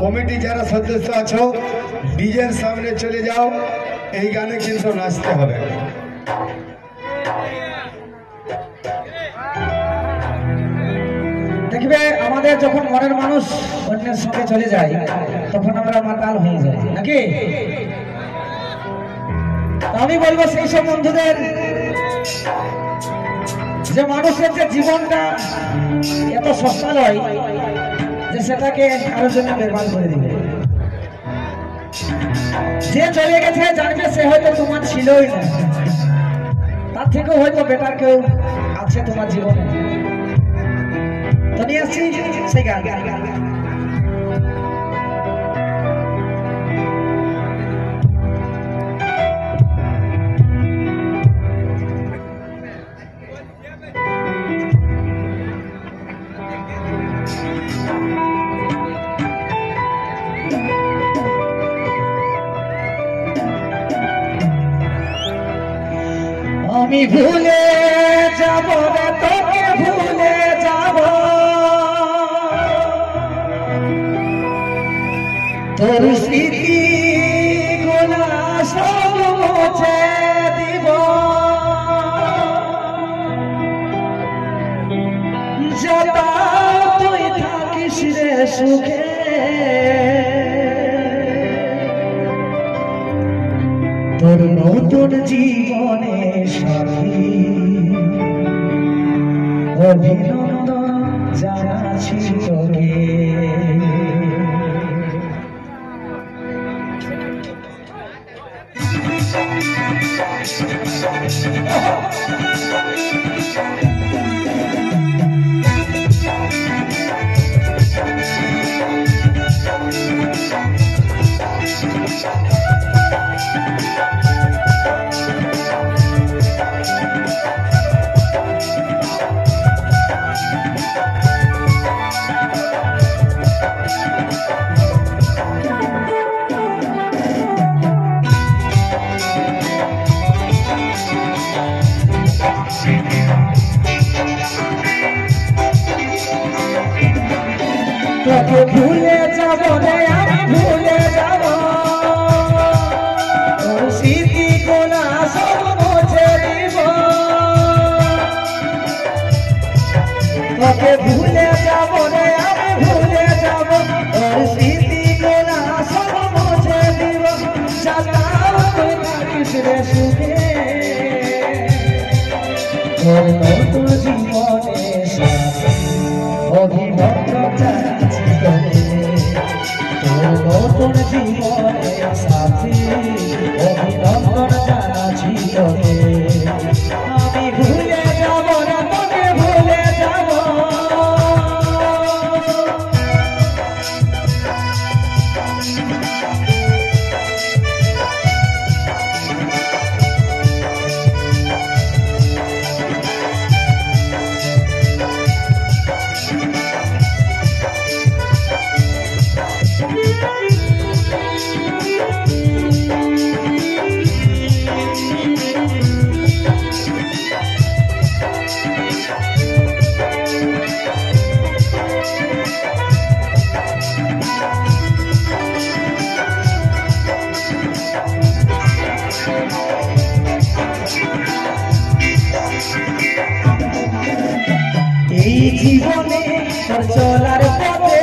Committee যারা সদস্য আছো ডিজের সামনে চলে যাও, এই গানে কিন্তু নাচতে হবে। দেখবে আমাদের যখন মনের মানুষ অন্যের সঙ্গে চলে যায় তখন আমরা মাতাল হয়ে যাই নাকি। আমি বলবো সেই সব বন্ধুদের যে মানুষের যে জীবনটা এত সস্তা নয় যে সেটাকে কারোর জন্য বেরবাদ করে দিবে। যে চলে গেছে জানবে সে হয়তো তোমার ছিলই না, তার থেকেও হয়তো বেটার কেউ আছে তোমার জীবনে। তো নিয়ে আসছি সেই গান। আমি ভুলে যাব রে তোকে ভুলে যাব, তোর স্মৃতি গুলা সব মুছে দিব, যত তুই থাকিস রে সুখে, তোর নতুন জীবনে সাথী অভিনন্দন জানাচ্ছি তোকে। তোকে ভুলে যাব রে আমি ভুলে যাব, তোর স্মৃতি গুলা সব মুছে দিব, তোকে ভুলে যাব রে আমি ভুলে যাব, তোর স্মৃতি গুলা সব মুছে দিব, সাতাও তুই থাকিস রে সুখে, তোর নতুন জীবনে অভিনন্দন জানাচ্ছি তোকে, তোর নতুন জীবনে সাথী অভিনন্দন জানাচ্ছি তোকে। আমি ভুলে যাব না তোকে ভুলে যাব, এই জীবনে তোর চলার পথে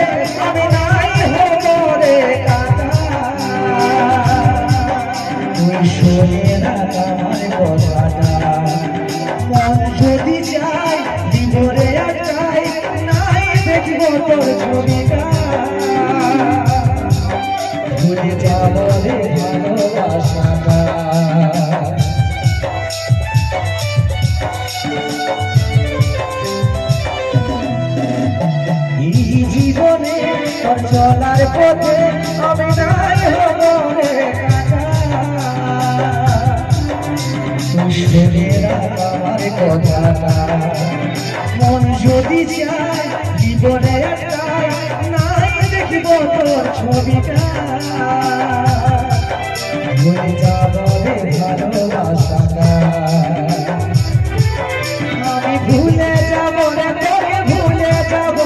আমি নাই হব রে কাটা, তুই শোনে না আমার কথাটা, মন যদি চাই দিব রে একটাই, নাই দেখব তোর ছবিটা, ভুলে যাব রে ভালোবাসাটা। জীবনে তোর চলার পথে আমি নাই হব রে কাটা, তুই শুনে রাখ আমার কথাটা, মন যদি চায় জীবনে একটাই, নাই দেখিব তোর ছবিটা, ভুলে যাব রে ভালোবাসাটা। আমি ভুলে যাব রে তোকে ভুলে যাব,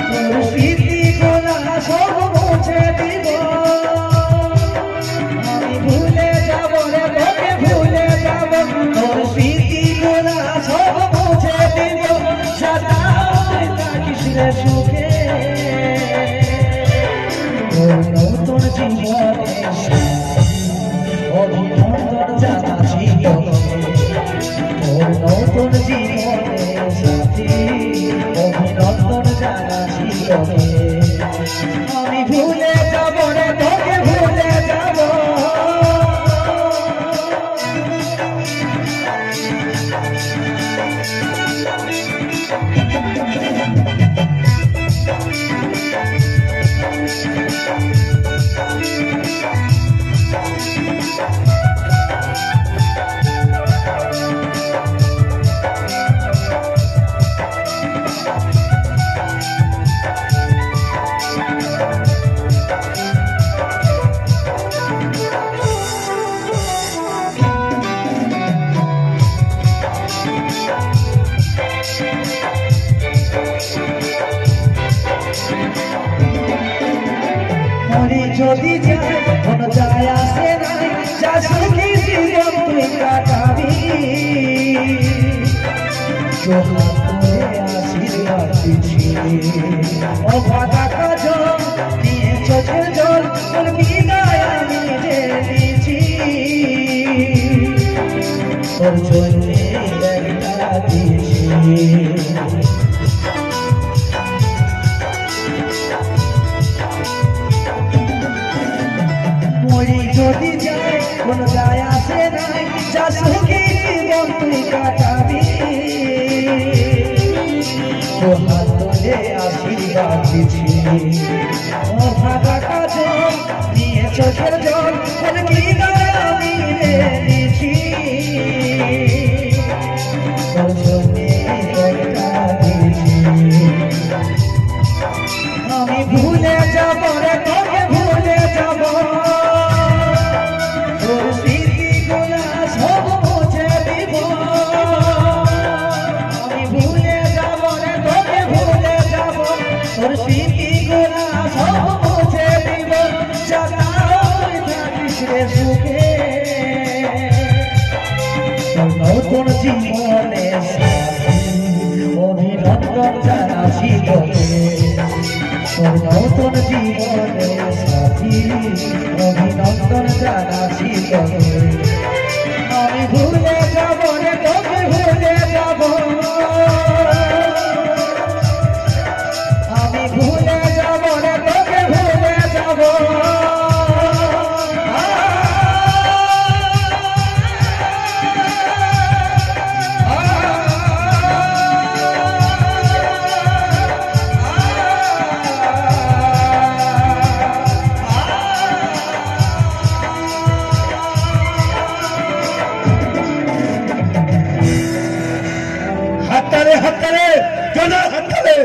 তোর স্মৃতি গুলা জীবনে অভিনন্দন জানাচ্ছি তোর নতুন জীবনে সাথী অভিনন্দন জানাচ্ছি আমি ভুলে যাব রে তোকে ভুলে যাব যদি যায় কোন যায় আসে নাই যা সুখী জীবন তুই কাটাবি আশীর্বাদ দিচ্ছি অভাগা কাজ নিয়ে চোখের জল তোর বিদায় আমি যে দিচ্ছি তোর জন্য একটা দিচ্ছি যদি যায় কোন যায় আসে নাই যা সুখী জীবন তুই কাটাবি তো হাত ধরে আশীর্বাদ দিচ্ছি অভাগা কাজ নিয়ে চোখের জল কোন বিদায় আমি নিচ্ছি তোর জন্য একটা দিচ্ছি আমি ভুলে যাব রে তোকে ভুলে যাব নতুন জীবনে অভিনন্দন জানাচ্ছি তোর নতুন জীবনে সাথী অভিনন্দন জানাচ্ছি আমি ভুলে যাব রে তোকে ভুলে যাব আমি ভুলে যাব রে তোকে ভুলে যাব হাততালে জোরে হাততালে